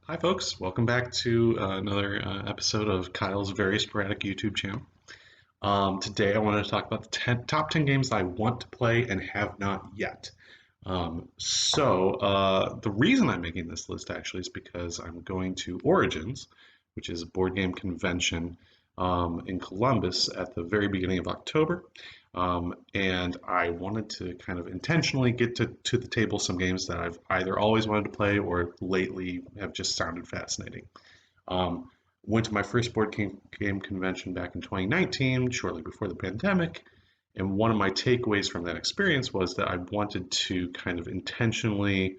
Hi, folks. Welcome back to another episode of Kyle's very sporadic YouTube channel. Today, I wanted to talk about the top 10 games I want to play and have not yet. The reason I'm making this list actually is because I'm going to Origins, which is a board game convention in Columbus at the very beginning of October. And I wanted to kind of intentionally get to the table some games that I've either always wanted to play or lately have just sounded fascinating. Um, Went to my first game convention back in 2019, shortly before the pandemic. And one of my takeaways from that experience was that I wanted to kind of intentionally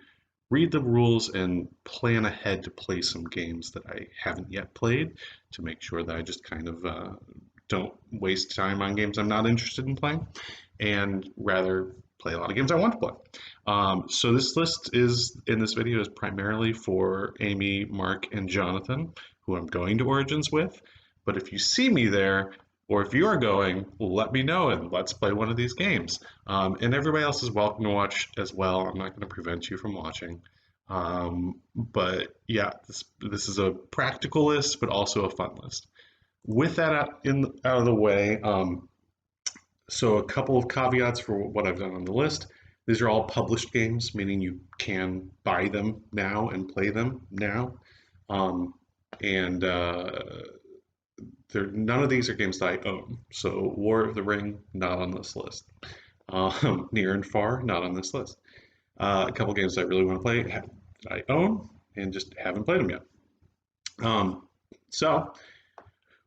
read the rules and plan ahead to play some games that I haven't yet played to make sure that I just kind of don't waste time on games I'm not interested in playing and rather play a lot of games I want to play. So this list is in this video is primarily for Amy, Mark, and Jonathan, who I'm going to Origins with. But if you see me there, or if you are going, let me know and let's play one of these games. And everybody else is welcome to watch as well. I'm not going to prevent you from watching. But yeah, this is a practical list, but also a fun list. With that out of the way, so a couple of caveats for what I've done on the list. These are all published games, meaning you can buy them now and play them now. Um, and none of these are games that I own. So War of the Ring, not on this list. Near and Far, not on this list. A couple games I really want to play, that I own, and just haven't played them yet. Um, so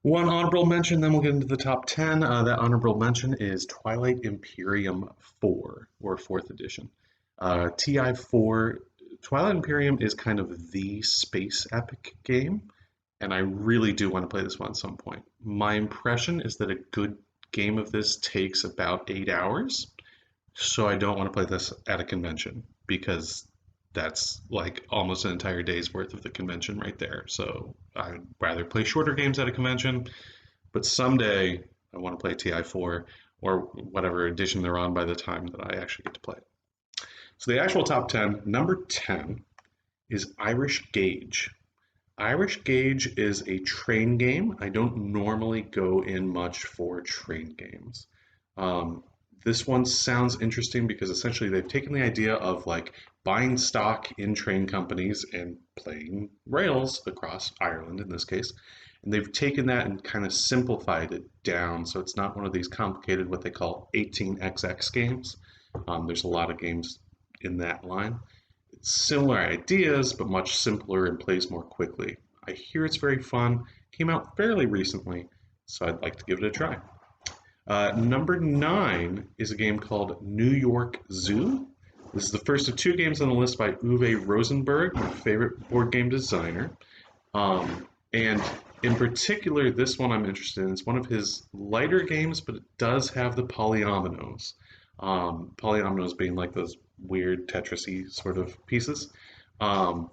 one honorable mention, then we'll get into the top 10. That honorable mention is Twilight Imperium 4, or 4th edition. TI4, Twilight Imperium is kind of the space epic game, and I really do want to play this one at some point. My impression is that a good game of this takes about 8 hours, so I don't want to play this at a convention because that's like almost an entire day's worth of the convention right there. So I'd rather play shorter games at a convention, but someday I want to play TI4 or whatever edition they're on by the time that I actually get to play it. So the actual top 10, number 10 is Irish Gage. Irish Gage is a train game. I don't normally go in much for train games. Um, this one sounds interesting because essentially they've taken the idea of like buying stock in train companies and playing rails across Ireland in this case. And they've taken that and kind of simplified it down so it's not one of these complicated, what they call 18xx games. There's a lot of games in that line. Similar ideas, but much simpler and plays more quickly. I hear it's very fun. Came out fairly recently, so I'd like to give it a try. Number 9 is a game called New York Zoo. This is the first of two games on the list by Uwe Rosenberg, my favorite board game designer. And in particular, this one I'm interested in. It's one of his lighter games, but it does have the polyominoes. Polyominoes being like those weird Tetris-y sort of pieces. Um,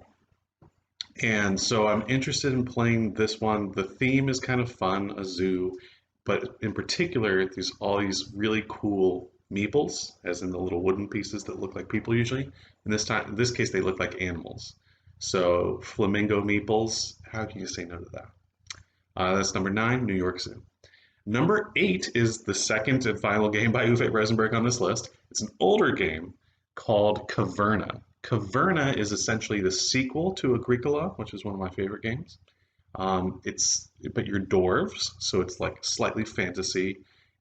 and so I'm interested in playing this one. The theme is kind of fun, a zoo, but in particular, there's all these really cool meeples, as in the little wooden pieces that look like people usually. In this case, they look like animals. So flamingo meeples, how can you say no to that? That's number 9, New York Zoo. Number 8 is the second and final game by Uwe Rosenberg on this list. It's an older game called Caverna. Caverna is essentially the sequel to Agricola, which is one of my favorite games. But you're dwarves, so it's like slightly fantasy,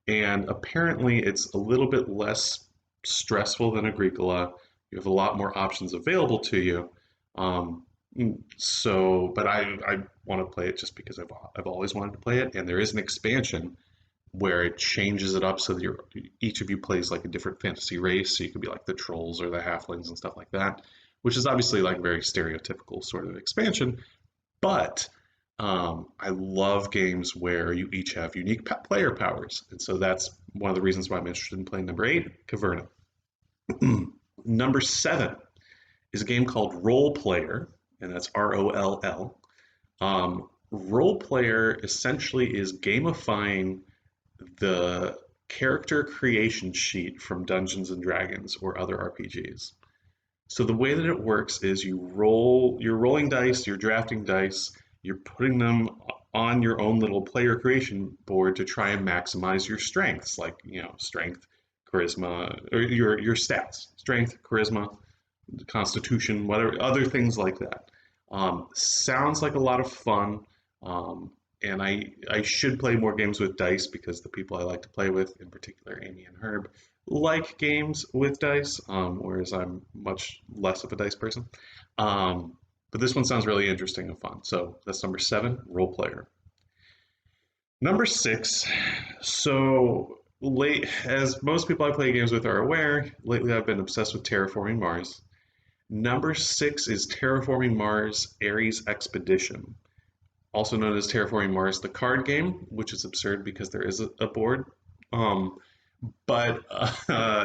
and apparently it's a little bit less stressful than Agricola. You have a lot more options available to you. Um, but I want to play it just because I've always wanted to play it, and there is an expansion where it changes it up so that each of you plays like a different fantasy race. So you could be like the trolls or the halflings and stuff like that, which is obviously like very stereotypical sort of expansion. But I love games where you each have unique player powers, and so that's one of the reasons why I'm interested in playing number 8, Caverna. Number 7 is a game called Role Player, and that's ROLL. Role Player essentially is gamifying the character creation sheet from Dungeons and Dragons or other RPGs. So the way that it works is you're rolling dice, you're drafting dice, you're putting them on your own little player creation board to try and maximize your strengths, like, strength, charisma, or your stats, strength, charisma, constitution, whatever, other things like that. Sounds like a lot of fun. And I should play more games with dice because the people I like to play with, in particular Amy and Herb, like games with dice, whereas I'm much less of a dice person. But this one sounds really interesting and fun. So that's number 7, role player. Number 6, so late, as most people I play games with are aware, lately I've been obsessed with Terraforming Mars. Number 6 is Terraforming Mars Ares Expedition, also known as Terraforming Mars, the card game, which is absurd because there is a board. Um, but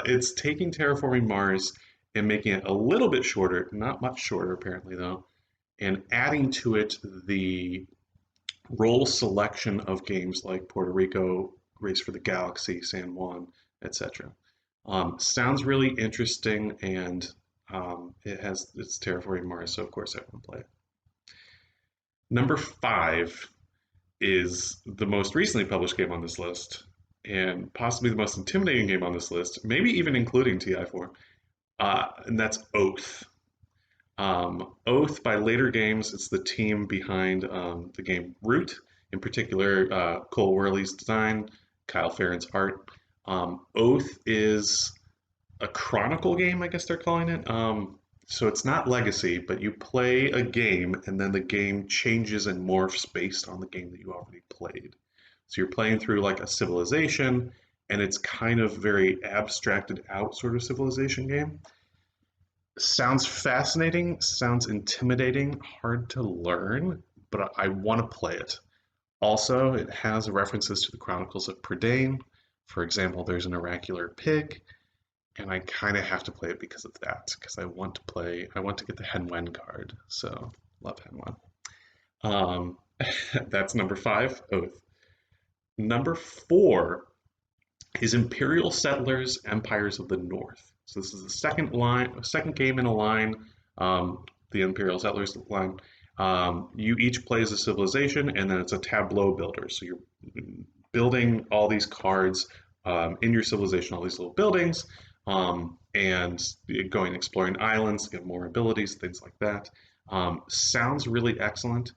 it's taking Terraforming Mars and making it a little bit shorter, not much shorter apparently though, and adding to it the role selection of games like Puerto Rico, Race for the Galaxy, San Juan, etc. Sounds really interesting, and it's Terraforming Mars, so of course I want to play it. Number 5 is the most recently published game on this list, and possibly the most intimidating game on this list, maybe even including TI4, and that's Oath. Oath by Later Games, it's the team behind the game Root, in particular Cole Worley's design, Kyle Farron's art. Oath is a chronicle game, I guess they're calling it. So it's not Legacy, but you play a game and then the game changes and morphs based on the game that you already played. So you're playing through like a civilization, and it's kind of very abstracted out sort of civilization game. Sounds fascinating, sounds intimidating, hard to learn, but I want to play it. Also, it has references to the Chronicles of Prydain. For example, there's an oracular pig, and I kind of have to play it because of that, because I want to get the Henwen card, so love Henwen. Um, that's number 5, Oath. Number 4 is Imperial Settlers, Empires of the North. So this is the second game in a line, the Imperial Settlers line. You each play as a civilization, and then it's a tableau builder. So you're building all these cards in your civilization, all these little buildings, and going exploring islands, get more abilities, things like that. Sounds really excellent.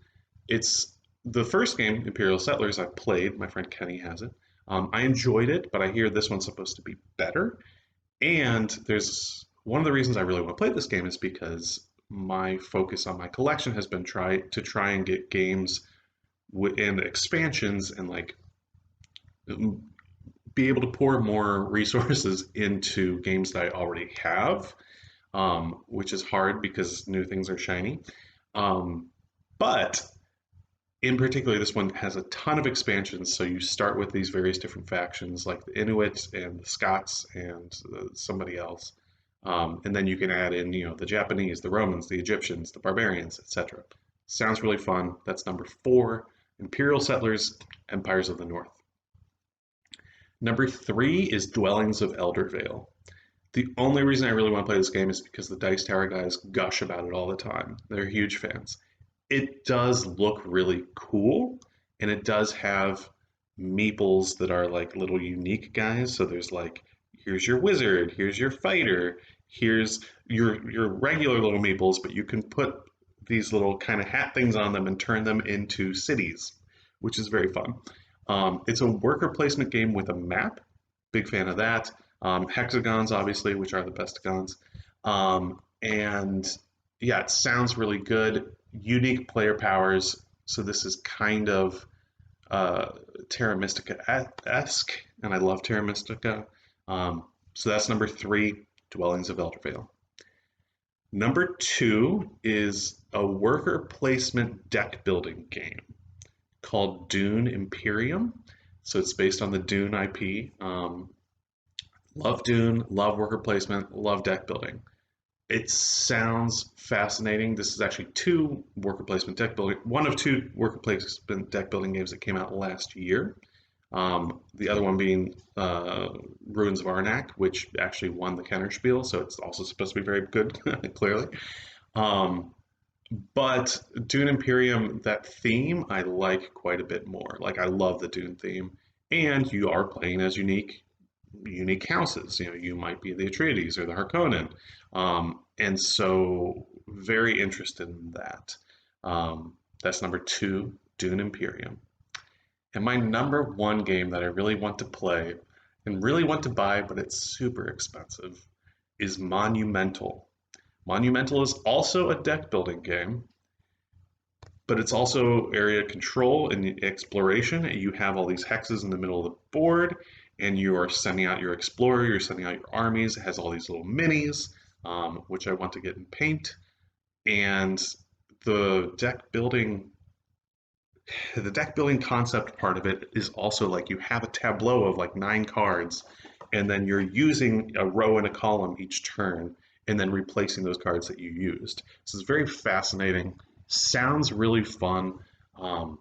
It's the first game, Imperial Settlers, I've played. My friend Kenny has it. I enjoyed it, but I hear this one's supposed to be better. And there's one of the reasons I really want to play this game is because my focus on my collection has been to try and get games and expansions and like be able to pour more resources into games that I already have, which is hard because new things are shiny. But in particular, this one has a ton of expansions. So you start with these various different factions, like the Inuit and the Scots and somebody else, and then you can add in, the Japanese, the Romans, the Egyptians, the barbarians, etc. Sounds really fun. That's number 4, Imperial Settlers, Empires of the North. Number 3 is Dwellings of Eldervale. The only reason I really want to play this game is because the Dice Tower guys gush about it all the time. They're huge fans. It does look really cool, and it does have meeples that are like little unique guys. So there's like, here's your wizard, here's your fighter, here's your regular little meeples, but you can put these little kind of hat things on them and turn them into cities, which is very fun. It's a worker placement game with a map. Big fan of that. Hexagons, obviously, which are the bestagons. And yeah, it sounds really good. Unique player powers. So this is kind of Terra Mystica-esque, and I love Terra Mystica. So that's number 3, Dwellings of Eldervale. Number 2 is a worker placement deck building game called Dune Imperium. So it's based on the Dune IP. Love Dune, love worker placement, love deck building. It sounds fascinating. This is actually one of two worker placement deck building games that came out last year. The other one being Ruins of Arnak, which actually won the Kennerspiel, so it's also supposed to be very good, clearly. Um, but Dune Imperium, that theme, I like quite a bit more. Like I love the Dune theme, and you are playing as unique houses. You know, you might be the Atreides or the Harkonnen, and so very interested in that. That's number two, Dune Imperium. And my number one game that I really want to play and really want to buy, but it's super expensive, is Monumental. Monumental is also a deck building game, but it's also area control and exploration. You have all these hexes in the middle of the board, and you are sending out your explorer, you're sending out your armies. It has all these little minis, which I want to get in paint. And the deck building the deck building concept part of it is also like you have a tableau of like 9 cards, and then you're using a row and a column each turn, and then replacing those cards that you used. So it's very fascinating. Sounds really fun. Um,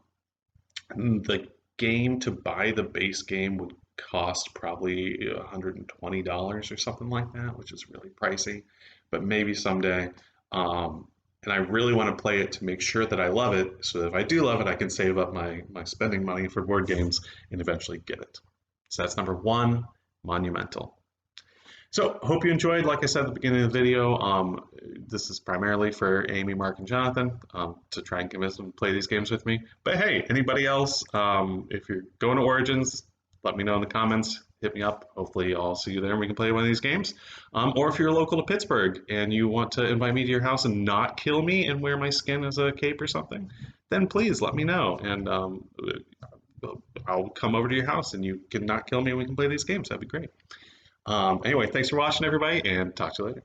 the game to buy the base game would cost probably $120 or something like that, which is really pricey, but maybe someday. And I really want to play it to make sure that I love it, so that if I do love it, I can save up my spending money for board games and eventually get it. So that's number one, Monumental. So, hope you enjoyed. Like I said at the beginning of the video, this is primarily for Amy, Mark, and Jonathan to try and convince them to play these games with me. But hey, anybody else, if you're going to Origins, let me know in the comments. Hit me up. Hopefully, I'll see you there and we can play one of these games. Or if you're local to Pittsburgh and you want to invite me to your house and not kill me and wear my skin as a cape or something, then please let me know. And I'll come over to your house and you can not kill me and we can play these games. That'd be great. Anyway, thanks for watching, everybody, and talk to you later.